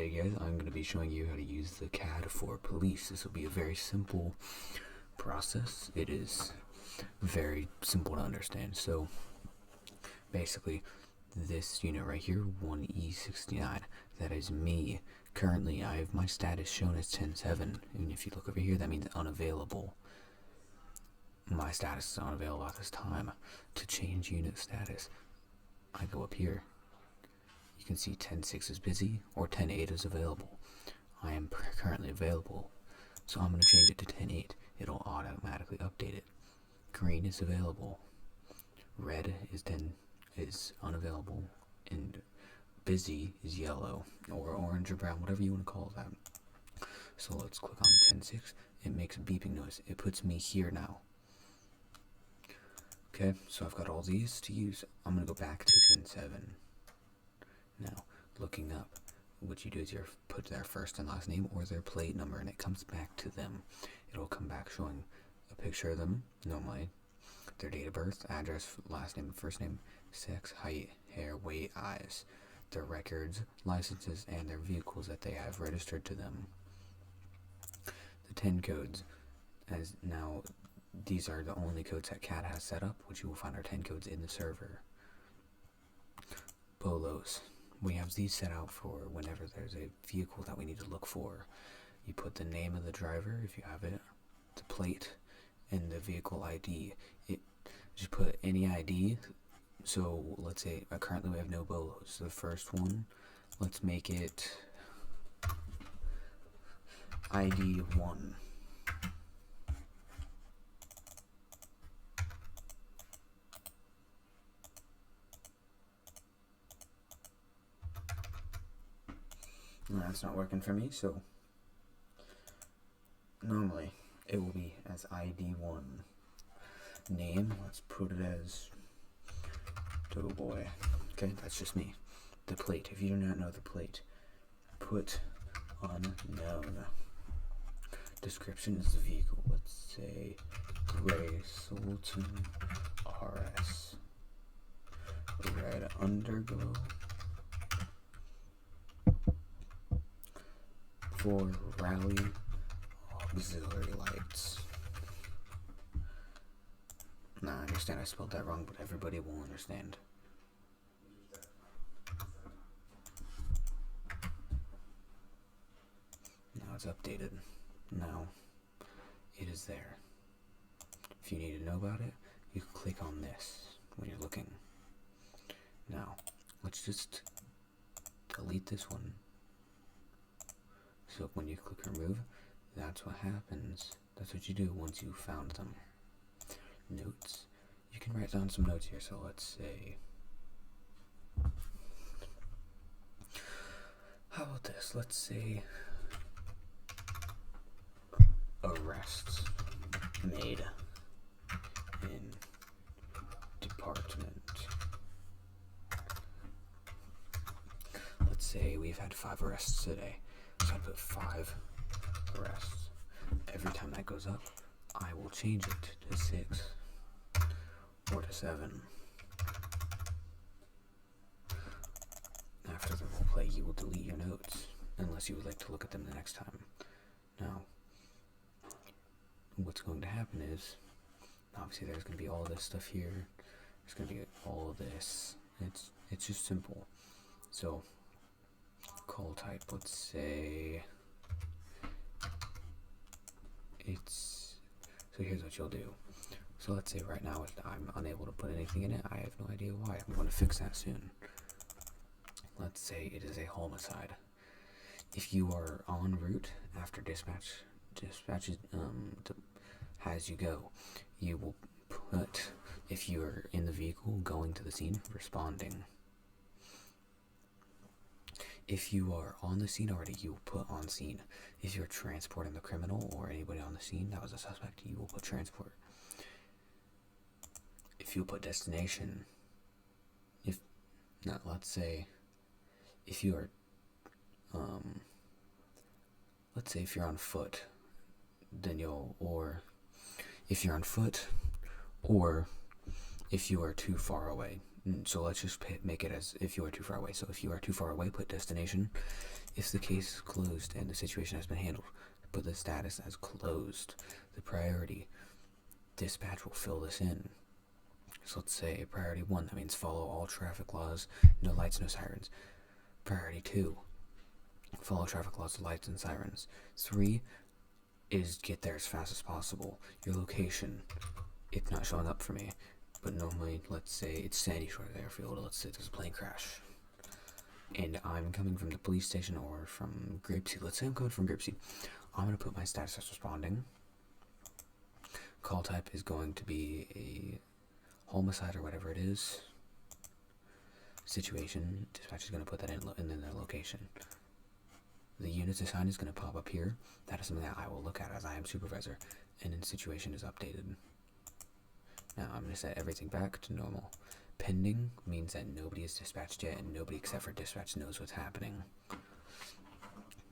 Today guys, I'm going to be showing you how to use the CAD for police. This will be a very simple process. It is very simple to understand. So basically this unit right here, 1E69, that is me. Currently I have my status shown as 10-7, and if you look over here that means unavailable. My status is unavailable at this time. To change unit status, I go up here. You can see 10-6 is busy or 10-8 is available. I am currently available, so I'm going to change it to 10-8. It'll automatically update it. Green is available. Red is unavailable, and busy is yellow or orange or brown, whatever you want to call that. So let's click on 10-6. It makes a beeping noise. It puts me here now. Okay, so I've got all these to use. I'm going to go back to 10-7. Now, looking up, what you do is you put their first and last name or their plate number, and it comes back to them. It'll come back showing a picture of them, normally, their date of birth, address, last name, first name, sex, height, hair, weight, eyes, their records, licenses, and their vehicles that they have registered to them. The 10 codes, as now, these are the only codes that CAD has set up, which you will find are 10 codes in the server. Bolos. We have these set out for whenever there's a vehicle that we need to look for. You put the name of the driver, if you have it, the plate, and the vehicle ID. Just put any ID. So let's say currently we have no Bolos. The first one, let's make it ID 1. That's not working for me, so normally it will be as ID1. Name, let's put it as Doughboy. Okay, that's just me. The plate, if you do not know the plate, put unknown. Description is the vehicle. Let's say Gray Sultan RS. Red Underglow. For Rally Auxiliary Lights. Nah, I understand I spelled that wrong, but everybody will understand. Now it's updated. Now it is there. If you need to know about it, you click on this when you're looking. Now, let's just delete this one. So when you click remove, that's what happens. That's what you do once you found them. Notes. You can write down some notes here. So let's say, how about this? Let's say arrests made in department. Let's say we've had 5 arrests today. So I put 5 arrests. Every time that goes up, I will change it to 6 or to 7. After the roleplay, you will delete your notes unless you would like to look at them the next time. Now, what's going to happen is, obviously there's going to be all this stuff here. There's going to be all of this. It's just simple. So, call type, let's say so here's what you'll do. So let's say right now I'm unable to put anything in it. I have no idea why. I'm going to fix that soon. Let's say it is a homicide. If you are en route after dispatch has you go, you will put, if you are in the vehicle going to the scene, responding. If you are on the scene already, you will put on scene. If you're transporting the criminal or anybody on the scene that was a suspect, you will put transport. If you put destination, let's say if you are, let's say if you're on foot, then if you're on foot, or if you are too far away, So let's just make it as if you are too far away. So if you are too far away, put destination. If the case is closed and the situation has been handled, put the status as closed. The priority, dispatch will fill this in. So let's say priority 1, that means follow all traffic laws, no lights, no sirens. Priority 2, follow traffic laws, lights, and sirens. 3 is get there as fast as possible. Your location, it's not showing up for me, but normally, let's say it's Sandy Shore Airfield, let's say there's a plane crash, and I'm coming from the police station or from Grapeseed. Let's say I'm coming from Grapeseed. I'm going to put my status as responding. Call type is going to be a homicide or whatever it is. Situation, dispatch is going to put that in the location. The units assigned is going to pop up here. That is something that I will look at as I am supervisor. And then situation is updated. Now I'm going to set everything back to normal. Pending means that nobody is dispatched yet and nobody except for dispatch knows what's happening.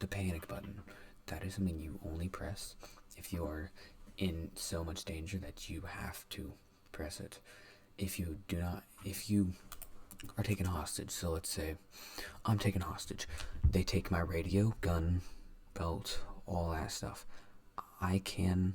The panic button, that is something you only press if you are in so much danger that you have to press it. If you are taken hostage, so let's say I'm taken hostage, they take my radio, gun, belt, all that stuff, I can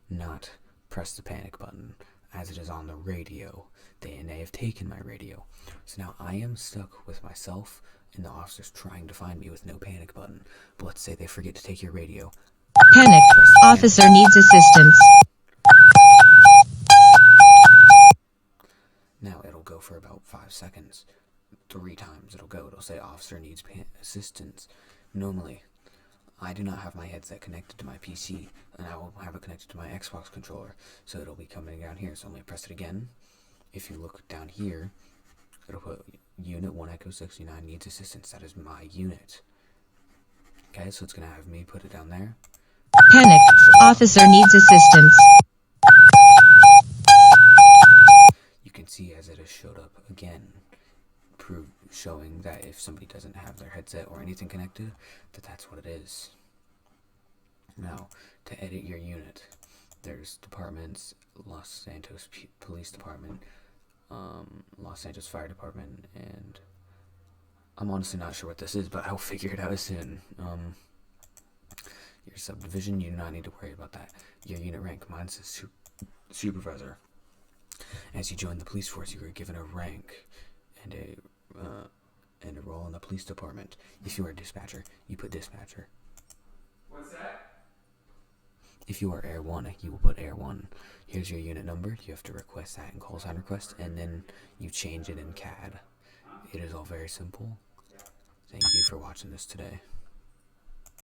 not press the panic button as it is on the radio. They have taken my radio, so now I am stuck with myself and the officers trying to find me with no panic button. But let's say they forget to take your radio. Panic. Officer needs assistance. Now it'll go for about 5 seconds. 3 times it'll go. It'll say officer needs assistance. Normally, I do not have my headset connected to my PC, and I will have it connected to my Xbox controller, so it'll be coming down here. So I'm going to press it again. If you look down here, it'll put unit 1 Echo 69 needs assistance. That is my unit. Okay, so it's going to have me put it down there. Panic. Officer needs assistance. You can see as it has showed up again, showing that if somebody doesn't have their headset or anything connected, that's what it is. Now, to edit your unit, there's departments, Los Santos Police Department, Los Santos Fire Department, and I'm honestly not sure what this is, but I'll figure it out soon. Your subdivision, you do not need to worry about that. Your unit rank, mine says supervisor. As you join the police force, you are given a rank and a role in the police department. If you are a dispatcher, you put dispatcher. What's that? If you are Air 1, you will put Air 1. Here's your unit number. You have to request that in call sign request, and then you change it in CAD. It is all very simple. Thank you for watching this today.